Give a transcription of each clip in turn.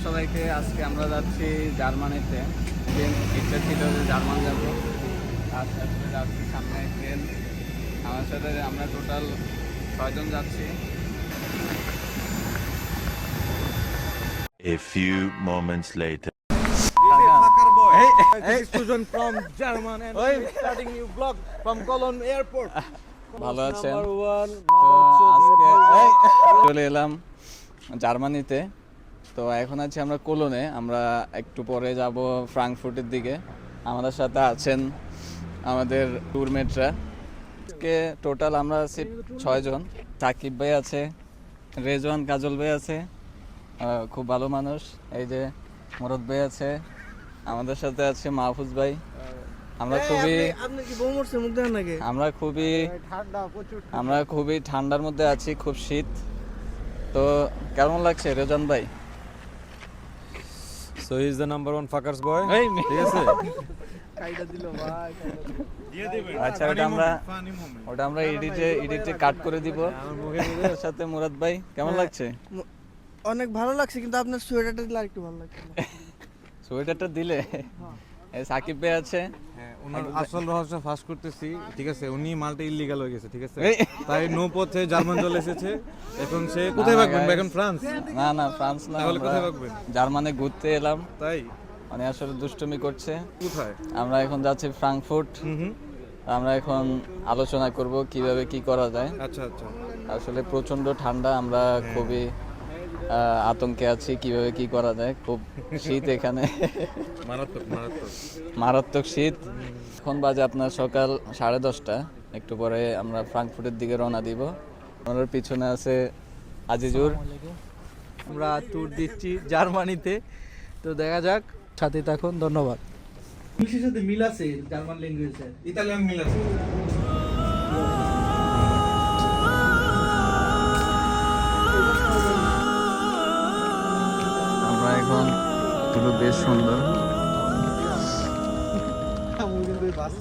সবাইকে। আজকে আমরা যাচ্ছি জার্মানিতে। ইচ্ছা ছিল যে জার্মান যাবো, আস্তে আস্তে যাচ্ছি, সামনে ট্রেন। আমার সাথে আমরা টোটাল 6 জন যাচ্ছি। A few moments later. This is Sujan from German and we're starting new vlog from Cologne Airport. ভালো আছেন? Number one, তো আজকে Maroc, চলে এলাম জার্মানিতে। তো এখন আছি আমরা কোলনে। আমরা একটু পরে যাব ফ্রাঙ্কফুর্টের দিকে। আমাদের সাথে আছেন আমাদের ট্যুরমেটরা। আজকে টোটাল আমরা আছি 6 জন। সাকিব ভাই আছে, রেজওয়ান কাজল ভাই আছে, খুব ভালো মানুষ। এই যে মুরাদ ভাই আছে, আমাদের সাথে আছে মাহফুজ ভাই। আমরা খুবই ঠান্ডার মধ্যে আছি, খুব শীত। তো কেমন লাগছে রেজওয়ান ভাই? So he's the number one fuckers boy. ঠিক আছে? আচ্ছা, ওটা আমরা এডিটে কাট করে দিব। ওর সাথে মুরাদ ভাই কেমন লাগছে? অনেক ভালো লাগছে, কিন্তু আপনার সোয়েটারটা দিলে আরেকটু ভালো লাগছে। সোয়েটারটা দিলে এই সাকিব ভাই আছে। হ্যাঁ, ওনার আসল রহস্য ফাঁস করতেছি। ঠিক আছে, উনি মালটা ইল্লিগাল হয়ে গেছে। ঠিক আছে, তাই নৌপথে জার্মান চলে এসেছে। এখন সে কোথায় ভাগবেন? এখন ফ্রান্স? না ফ্রান্স না, তাহলে কোথায় আমরা ভাগবেন? জার্মানে ঘুরতে এলাম। তাই মানে আসলে দুষ্টুমি করছে। কোথায়? আমরা এখন যাচ্ছি ফ্রাঙ্কফুর্ট। আমরা এখন আলোচনা করব কিভাবে কি করা যায়। আচ্ছা আচ্ছা। আসলে প্রচন্ড ঠান্ডা, আমরা খুবই আতঙ্কে আছি কিভাবে কি করা যায়। খুব শীত এখানে, মারাত্মক শীত। এখন বাজে আপনার সকাল 10:30। একটু পরে আমরা ফ্রাঙ্কফুর্টের দিকে রওনা দিব। আমাদের পিছনে আছে আজিজুর। আমরা ট্যুর দিচ্ছি জার্মানিতে, তো দেখা যাক, সাথে থাকুন। ধন্যবাদ। ইংলিশের সাথে মিল আছে জার্মান ল্যাঙ্গুয়েজের, ইতালিয়ান মিল আছে। আমরা এখন পুরো বেশ সুন্দর।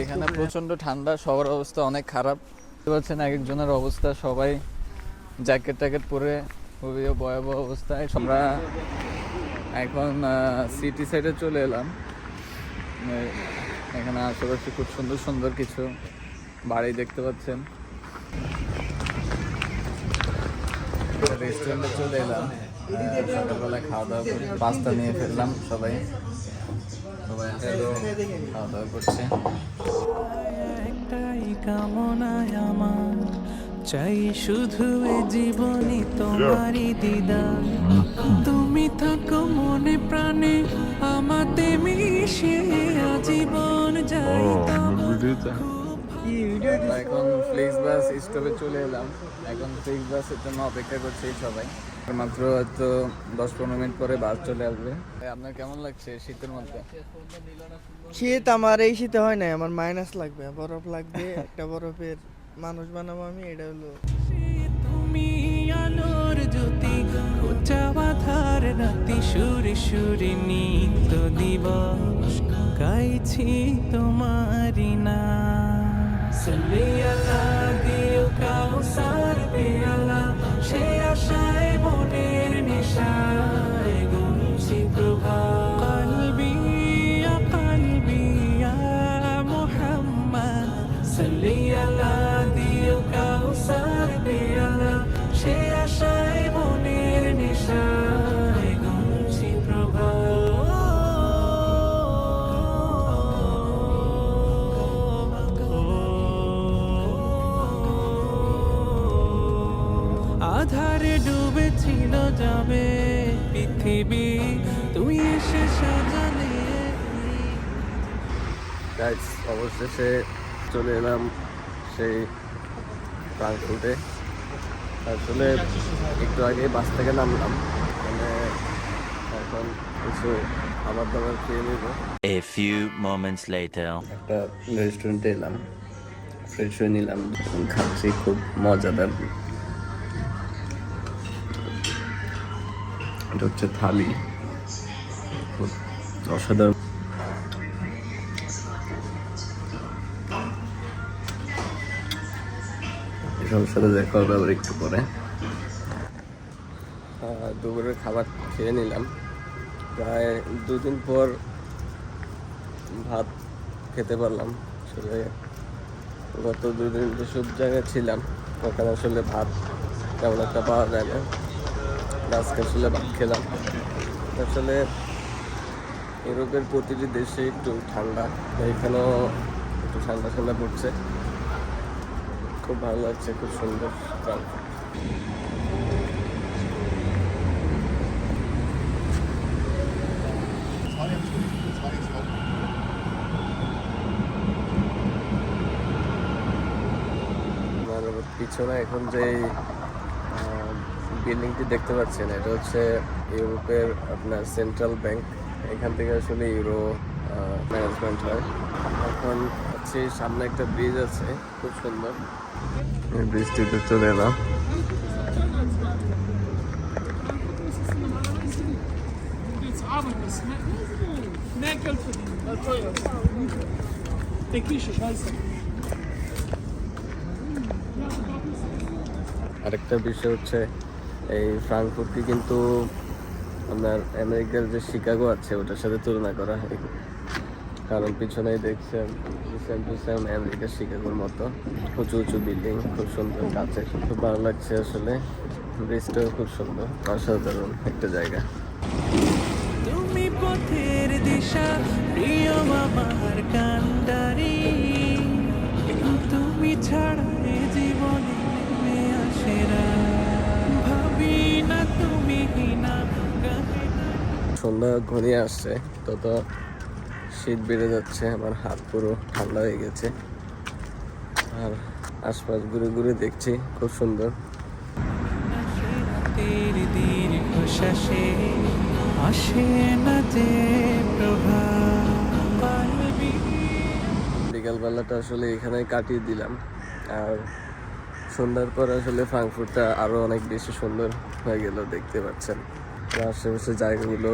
এখানে প্রচন্ড ঠান্ডা, সবার অবস্থা অনেক খারাপ। বুঝতে পারছেন এক একজনের অবস্থা, সবাই জ্যাকেট ট্যাকেট পরে খুবই ভয়াবহ অবস্থায়। আমরা এখন সিটি সাইডে চলে এলাম। এখানে আশেপাশে খুব সুন্দর সুন্দর কিছু বাড়ি দেখতে পাচ্ছেন। রেস্টুরেন্টে চলে এলাম, সকালবেলা খাওয়া দাওয়া করে পাস্তা নিয়ে ফেললাম। সবাই খাওয়া দাওয়া করছে। একটাই কামনায় আমার, চাই শুধু এ জীবনে তোমারই দিদার। তুমি থাকো মনে প্রাণে আমাতে মিশে, আজীবন যাই এখন ফ্লেক্স বাস স্টপে চলে এলাম। এখন ফ্লেক্স বাসের জন্য অপেক্ষা করছি সবাই। মাত্র হয়তো 10-15 মিনিট পরে বাস চলে আসবে। আপনার কেমন লাগছে শীতের মধ্যে? শীত আমার এই শীতে হয় না, আমার মাইনাস লাগবে, বরফ লাগবে। একটা বরফের মানুষ বানাবো আমি, এটা হলো। তুমি আলোর জ্যোতি, খোঁচা বাঁধার রাতি, সুরি সুরি নিত্য দিবস গাইছি তোমারি না। সাল্লিয়াল্লাহ দিও কাউসার পেয়ালা, সে আশায় মনের নেশায় গুনছি প্রভাত। কলবি ইয়া কলবি ইয়া মুহাম্মদ, সাল্লিয়াল্লাহ দিও কাউসার পেয়ালা, সে আশায় মনের নেশায় গুনছি প্রভাত। আধারে ডুবেছিল যাবে পৃথিবী, তুই এসে সাজালে। গাইস, অবশেষে চলে এলাম সেই ফ্রাঙ্কফুর্টে। আসলে একটু আগে বাস থেকে নামলাম, মানে এখন কিছু খাবার দাবার খেয়ে নিব। A few moments later. একটা রেস্টুরেন্টে এলাম, ফ্রেশ হয়ে নিলাম, এখন খাচ্ছি, খুব মজাদার। এটা হচ্ছে থালি, খুব অসাধারণ। এসবের সাথে দেখা হবে আবার একটু পরে। দুপুরের খাবার খেয়ে নিলাম, প্রায় 2 দিন পর ভাত খেতে পারলাম। আসলে গত 2 দিন যেসব জায়গায় ছিলাম ওখানে আসলে ভাত তেমন একটা পাওয়া যায় না, আজকে আসলে ভাত খেলাম। আসলে ইউরোপের প্রতিটি দেশে একটু ঠান্ডা, এখানেও একটু ঠান্ডা ঠান্ডা পড়ছে, খুব ভালো লাগছে, খুব সুন্দর। আমার পিছনে এখন যে বিল্ডিংটি দেখতে পাচ্ছেন এটা হচ্ছে ইউরোপের আপনার সেন্ট্রাল ব্যাংক, এখান থেকে আসলে ইউরো ম্যানেজমেন্ট হয়। এখন হচ্ছে সামনে একটা ব্রিজ আছে, খুব সুন্দর, ব্রিজটিতে চলে এলাম। আরেকটা বিষয় হচ্ছে এই ফ্রাঙ্কফুর্টকে কিন্তু আপনার আমেরিকার যে শিকাগো আছে ওটার সাথে তুলনা করা হয়, কারণ পিছনেই দেখছেন সেম টু সেম আমেরিকার শিকাগোর মতো উঁচু উঁচু বিল্ডিং, খুব সুন্দর কাছে, খুব ভালো লাগছে আসলে। ব্রিজটাও খুব সুন্দর, অসাধারণ একটা জায়গা। তুমি পথের দিশা প্রিয় আমার কান্ডারি, তুমি ছাড়া এ জীবনে নেমে আসে না, ভাবি না তুমি না সন্ধ্যা ঘনিয়ে আসছে, তত শীত বেড়ে যাচ্ছে, আমার হাত পুরো ঠান্ডা হয়ে গেছে। আর আশপাশ ঘুরে ঘুরে দেখছি, খুব সুন্দর। রাতের দীর্ঘ শ্বাসে আসে না যে প্রভাত। বিকালবেলাটা আসলে এখানে কাটিয়ে দিলাম, আর সন্ধ্যার পর আসলে ফ্রাঙ্কফুর্টটা আরও অনেক বেশি সুন্দর হয়ে গেল, দেখতে পাচ্ছেন। আশেপাশে জায়গাগুলো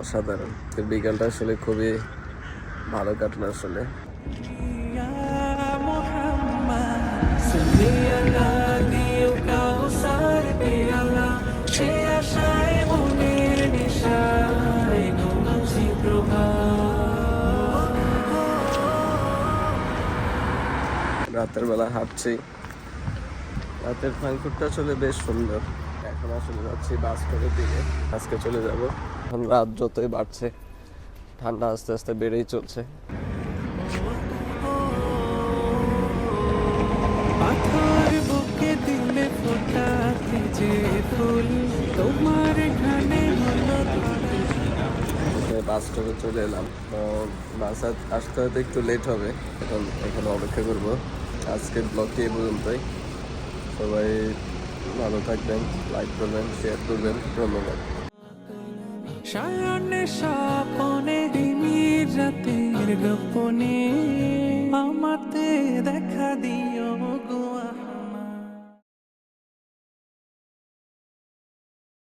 অসাধারণ, তো বিকালটা আসলে খুবই ভালো কাটলো আসলে। রাতের বেলা হাঁটছি, রাতের ফ্রাঙ্কফুর্টটা আসলে বেশ সুন্দর। এখন আসলে যাচ্ছি বাস করে দিকে, আজকে চলে যাব। এখন রাত যতই বাড়ছে ঠান্ডা আস্তে আস্তে বেড়েই চলছে। পাথর বুকে দিলে ফোটাতে যে ফুল তোমার ঘানে হলো বাস স্টপে চলে এলাম, তো বাস আসতে হয়তো একটু লেট হবে, এখন এখানে অপেক্ষা করব। আজকের ব্লগটি এই পর্যন্তই, সবাই ভালো থাকবেন, লাইক করবেন, শেয়ার করবেন, ধন্যবাদ। সায়নে স্বপনে তিমির রাতের গোপনে আমাতে দেখা দিও গোয়া।